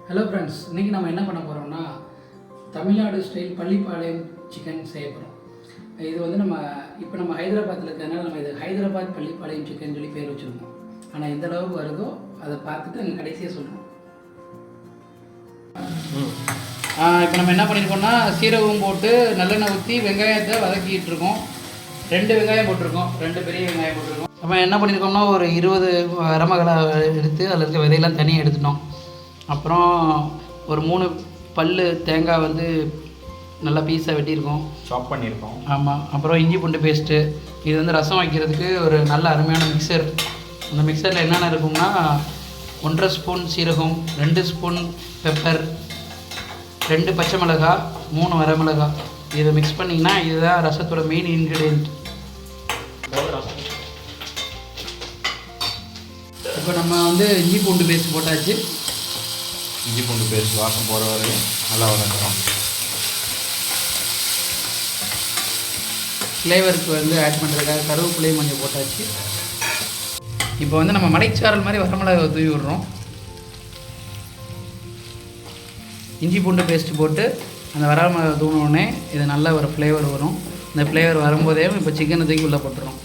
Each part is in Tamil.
ஹலோ ஃப்ரெண்ட்ஸ், இன்றைக்கி நம்ம என்ன பண்ண போகிறோம்னா தமிழ்நாடு ஸ்டைல் பள்ளிப்பாளையம் சிக்கன் செய்ய போகிறோம். இது வந்து நம்ம ஹைதராபாத்தில் இருக்கிறதுனால நம்ம இது ஹைதராபாத் பள்ளிப்பாளையம் சிக்கன் சொல்லி பேர் வச்சுருக்கோம். ஆனால் எந்த அளவுக்கு வருதோ அதை பார்த்துட்டு நாங்கள் கடைசியாக சொல்கிறோம். இப்போ நம்ம என்ன பண்ணியிருக்கோம்னா சீரகம் போட்டு நல்லெண்ணெய் ஊற்றி வெங்காயத்தை வதக்கிட்டு இருக்கோம். 2 வெங்காயம் போட்டிருக்கோம், 2 பெரிய வெங்காயம் போட்டிருக்கோம். நம்ம என்ன பண்ணியிருக்கோம்னா ஒரு 20 வரமகளை எடுத்து அதில் இருக்க விதையெல்லாம் தனியாக எடுத்துட்டோம். அப்புறம் ஒரு 3 பல் தேங்காய் வந்து நல்லா பீஸாக வெட்டியிருக்கோம், சாப் பண்ணியிருக்கோம். ஆமாம். அப்புறம் இஞ்சி பூண்டு பேஸ்ட்டு. இது வந்து ரசம் வைக்கிறதுக்கு ஒரு நல்ல அருமையான மிக்சர். அந்த மிக்சரில் என்னென்ன இருக்கும்னா 1.5 ஸ்பூன் சீரகம், 2 ஸ்பூன் பெப்பர், 2 பச்சை மிளகாய், 3 வரமிளகாய். இதை மிக்ஸ் பண்ணிங்கன்னா இதுதான் ரசத்தோட மெயின் இன்க்ரீடியன்ட். இப்போ நம்ம வந்து இஞ்சி பூண்டு பேஸ்ட் போட்டாச்சு. இஞ்சி பூண்டு பேஸ்ட் வாசம் போகிற வரையும் நல்லா வதக்குறோம். ஃப்ளேவருக்கு வந்து ஆட் பண்ணுறதுக்காக கருவேப்பிலையும் கொஞ்சம் போட்டாச்சு. இப்போ வந்து நம்ம மலைச்சாரல் மாதிரி வரமிளகாய் தூவி விடுறோம். இஞ்சி பூண்டு பேஸ்ட்டு போட்டு அந்த வரமிளகாய் தூவினோடனே இது நல்ல ஒரு ஃப்ளேவர் வரும். இந்த ஃப்ளேவர் வரும்போதே இப்போ சிக்கனை தூக்கி உள்ளே போட்டுறோம்.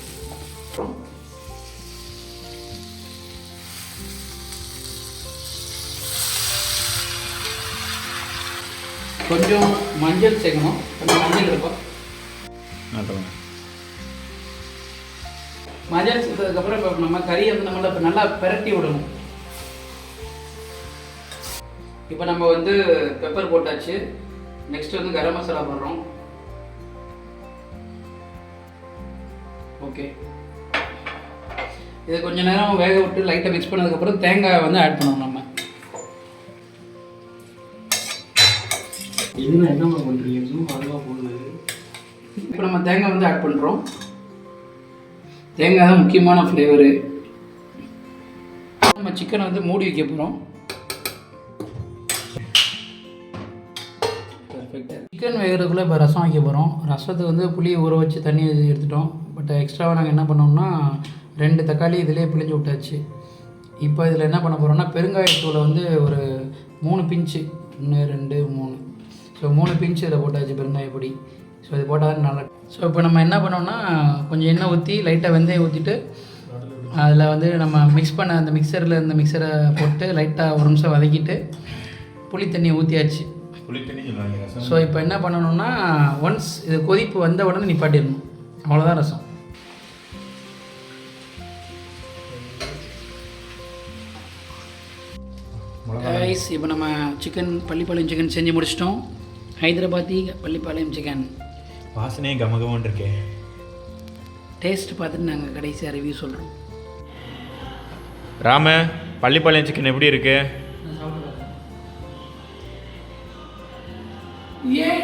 கொஞ்சம் மஞ்சள் சேர்க்கணும். கொஞ்சம் மஞ்சள் இருக்கும். மஞ்சள் சேர்த்ததுக்கப்புறம் இப்போ நம்ம கறியை வந்து நம்மள இப்போ நல்லா பிரட்டி விடணும். இப்போ நம்ம வந்து பெப்பர் போட்டாச்சு. நெக்ஸ்ட் வந்து கரம் மசாலா போடுறோம். ஓகே, இதை கொஞ்சம் நேரம் வேக விட்டு லைட்டாக மிக்ஸ் பண்ணதுக்கப்புறம் தேங்காய் வந்து ஆட் பண்ணணும். நம்ம என்ன பண்ணுறீங்க? அழகாக போடுது. இப்போ நம்ம தேங்காய் வந்து ஆட் பண்ணுறோம். தேங்காய் தான் முக்கியமான ஃப்ளேவரு. நம்ம சிக்கனை வந்து மூடி வைக்க போகிறோம். சிக்கன் வேகிறதுக்குள்ளே இப்போ ரசம் வைக்க போகிறோம். ரசத்துக்கு வந்து புளியை ஊற வச்சு தண்ணி எடுத்துட்டோம். பட் எக்ஸ்ட்ராவாக நாங்கள் என்ன பண்ணோம்னா 2 தக்காளி இதிலே பிழிஞ்சு விட்டாச்சு. இப்போ இதில் என்ன பண்ண போகிறோம்னா பெருங்காயத்தூளை வந்து ஒரு 3 பிஞ்சு, 1 2 3, ஸோ 3 பிஞ்சு இதில் போட்டாச்சு பெருங்காயப்பொடி. ஸோ இது போட்டால் நல்லா. ஸோ இப்போ நம்ம என்ன பண்ணோம்னா கொஞ்சம் எண்ணெய் ஊற்றி லைட்டாக வெந்தயம் ஊற்றிட்டு அதில் வந்து நம்ம மிக்ஸ் பண்ண அந்த மிக்சரை போட்டு லைட்டாக 1 நிமிஷம் வதக்கிட்டு புளி தண்ணியை ஊற்றியாச்சு. ஸோ இப்போ என்ன பண்ணணும்னா ஒன்ஸ் இது கொதிப்பு வந்த உடனே நிப்பாட்டிடணும். அவ்வளோதான் ரசம். ரைஸ் இப்போ நம்ம பள்ளிப்பாளையம் சிக்கன் செஞ்சு முடிச்சிட்டோம். ஹைதராபாத்தி பள்ளிப்பாளையம் சிக்கன் வாசனையே கமகமன்னு இருக்கேன். டேஸ்ட் பார்த்துட்டு நாங்கள் கடைசியாக ரிவ்யூ சொல்கிறோம். ராம, பள்ளிப்பாளையம் சிக்கன் எப்படி இருக்கு? ஏன்